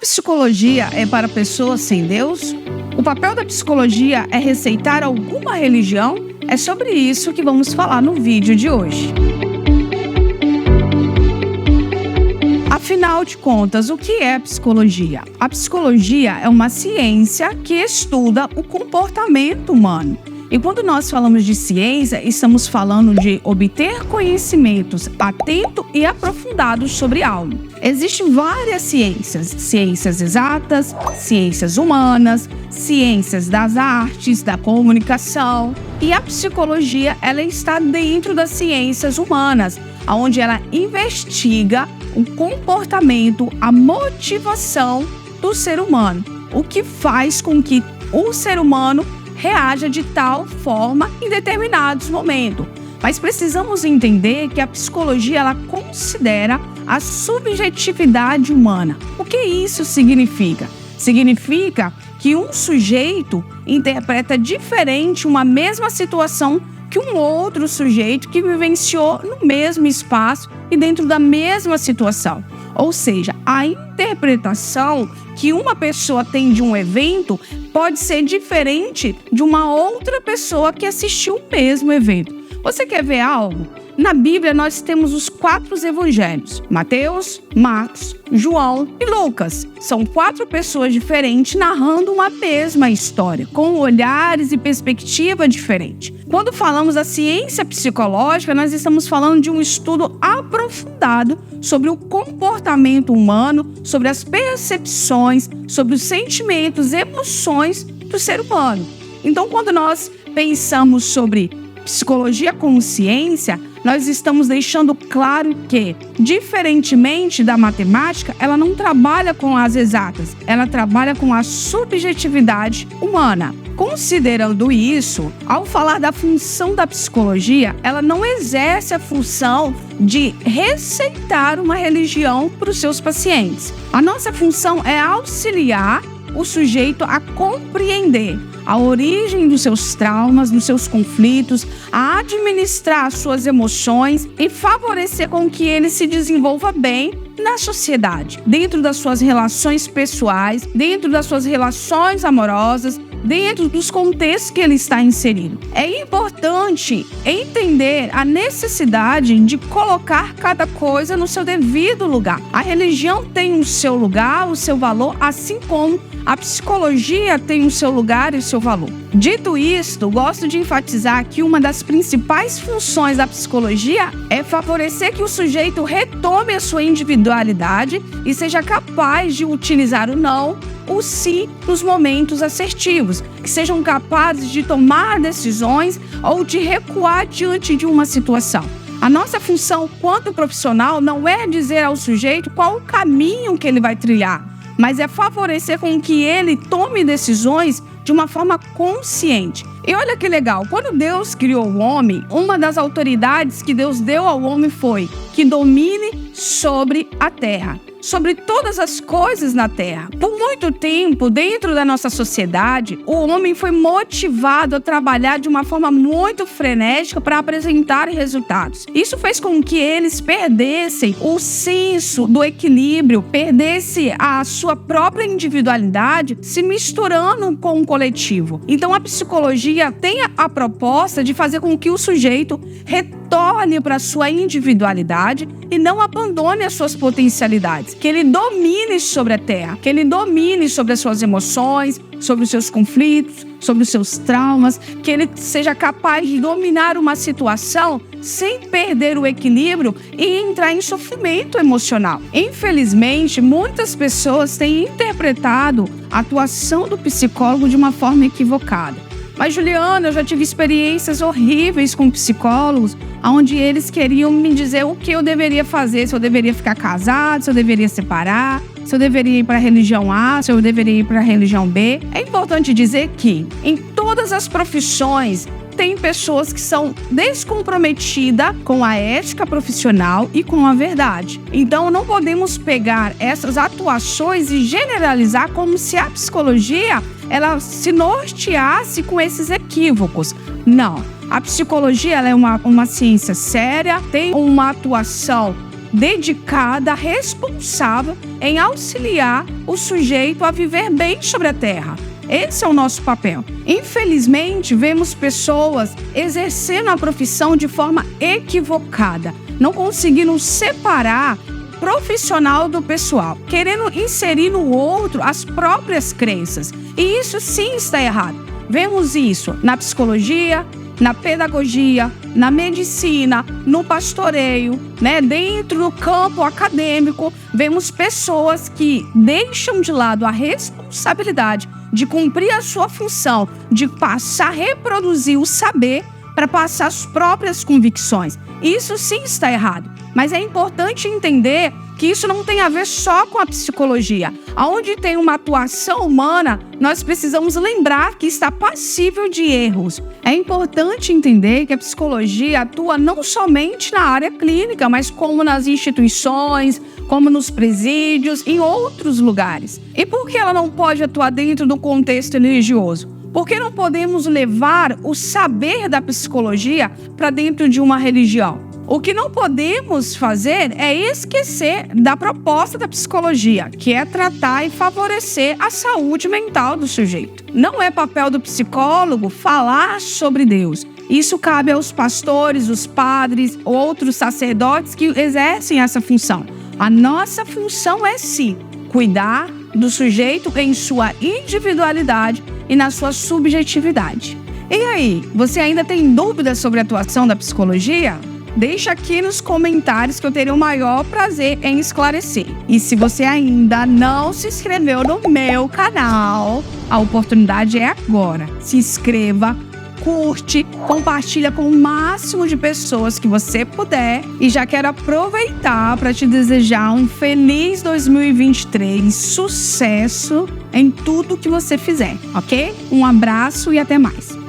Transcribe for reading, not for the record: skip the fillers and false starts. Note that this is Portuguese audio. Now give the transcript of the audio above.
psicologia é para pessoas sem Deus? O papel da psicologia é receitar alguma religião? É sobre isso que vamos falar no vídeo de hoje. Afinal de contas, o que é psicologia? A psicologia é uma ciência que estuda o comportamento humano. E quando nós falamos de ciência, estamos falando de obter conhecimentos atentos e aprofundados sobre algo. Existem várias ciências exatas, ciências humanas, ciências das artes, da comunicação. E a psicologia, ela está dentro das ciências humanas, onde ela investiga o comportamento, a motivação do ser humano, o que faz com que o ser humano reaja de tal forma em determinados momentos. Mas precisamos entender que a psicologia ela considera a subjetividade humana. O que isso significa? Significa que um sujeito interpreta diferente uma mesma situação que um outro sujeito que vivenciou no mesmo espaço e dentro da mesma situação. Ou seja, a interpretação que uma pessoa tem de um evento pode ser diferente de uma outra pessoa que assistiu o mesmo evento. Você quer ver algo? Na Bíblia nós temos os 4 evangelhos: Mateus, Marcos, João e Lucas. São 4 pessoas diferentes narrando uma mesma história, com olhares e perspectiva diferentes. Quando falamos da ciência psicológica, nós estamos falando de um estudo aprofundado sobre o comportamento humano, sobre as percepções, sobre os sentimentos, emoções do ser humano. Então, quando nós pensamos sobre psicologia como ciência, nós estamos deixando claro que, diferentemente da matemática, ela não trabalha com as exatas, ela trabalha com a subjetividade humana. Considerando isso, ao falar da função da psicologia, ela não exerce a função de receitar uma religião para os seus pacientes. A nossa função é auxiliar o sujeito a compreender a origem dos seus traumas, dos seus conflitos, a administrar suas emoções e favorecer com que ele se desenvolva bem na sociedade, dentro das suas relações pessoais, dentro das suas relações amorosas, dentro dos contextos que ele está inserido. É importante entender a necessidade de colocar cada coisa no seu devido lugar. A religião tem o seu lugar, o seu valor, assim como a psicologia tem o seu lugar e o seu valor. Dito isto, gosto de enfatizar que uma das principais funções da psicologia é favorecer que o sujeito retome a sua individualidade e seja capaz de utilizar o não, o sim nos momentos assertivos, que sejam capazes de tomar decisões ou de recuar diante de uma situação. A nossa função quanto profissional não é dizer ao sujeito qual o caminho que ele vai trilhar, mas é favorecer com que ele tome decisões de uma forma consciente. E olha que legal, quando Deus criou o homem, uma das autoridades que Deus deu ao homem foi que domine sobre a terra, sobre todas as coisas na terra. Por muito tempo, dentro da nossa sociedade, o homem foi motivado a trabalhar de uma forma muito frenética para apresentar resultados. Isso fez com que eles perdessem o senso do equilíbrio, perdessem a sua própria individualidade, se misturando com o coletivo. Então, a psicologia tem a proposta de fazer com que o sujeito retorne para a sua individualidade e não abandone as suas potencialidades. Que ele domine sobre a terra, que ele domine sobre as suas emoções, sobre os seus conflitos, sobre os seus traumas, que ele seja capaz de dominar uma situação sem perder o equilíbrio e entrar em sofrimento emocional. Infelizmente, muitas pessoas têm interpretado a atuação do psicólogo de uma forma equivocada. Mas, Juliana, eu já tive experiências horríveis com psicólogos, onde eles queriam me dizer o que eu deveria fazer, se eu deveria ficar casado, se eu deveria separar, se eu deveria ir para a religião A, se eu deveria ir para a religião B. É importante dizer que, em todas as profissões, tem pessoas que são descomprometidas com a ética profissional e com a verdade. Então, não podemos pegar essas atuações e generalizar como se a psicologia ela se norteasse com esses equívocos. Não. A psicologia ela é uma ciência séria, tem uma atuação dedicada, responsável em auxiliar o sujeito a viver bem sobre a terra. Esse é o nosso papel. Infelizmente, vemos pessoas exercendo a profissão de forma equivocada, não conseguindo separar profissional do pessoal, querendo inserir no outro as próprias crenças. E isso sim está errado. Vemos isso na psicologia, na pedagogia, na medicina, no pastoreio, dentro do campo acadêmico. Vemos pessoas que deixam de lado a responsabilidade de cumprir a sua função, de passar a reproduzir o saber para passar as próprias convicções. Isso sim está errado, mas é importante entender que isso não tem a ver só com a psicologia. Onde tem uma atuação humana, nós precisamos lembrar que está passível de erros. É importante entender que a psicologia atua não somente na área clínica, mas como nas instituições, como nos presídios, em outros lugares. E por que ela não pode atuar dentro do contexto religioso? Porque não podemos levar o saber da psicologia para dentro de uma religião. O que não podemos fazer é esquecer da proposta da psicologia, que é tratar e favorecer a saúde mental do sujeito. Não é papel do psicólogo falar sobre Deus. Isso cabe aos pastores, os padres, outros sacerdotes que exercem essa função. A nossa função é, sim, cuidar do sujeito em sua individualidade e na sua subjetividade. E aí, você ainda tem dúvidas sobre a atuação da psicologia? Deixa aqui nos comentários que eu terei o maior prazer em esclarecer. E se você ainda não se inscreveu no meu canal, a oportunidade é agora. Se inscreva, curte, compartilha com o máximo de pessoas que você puder. E já quero aproveitar para te desejar um feliz 2023, sucesso em tudo que você fizer, ok? Um abraço e até mais.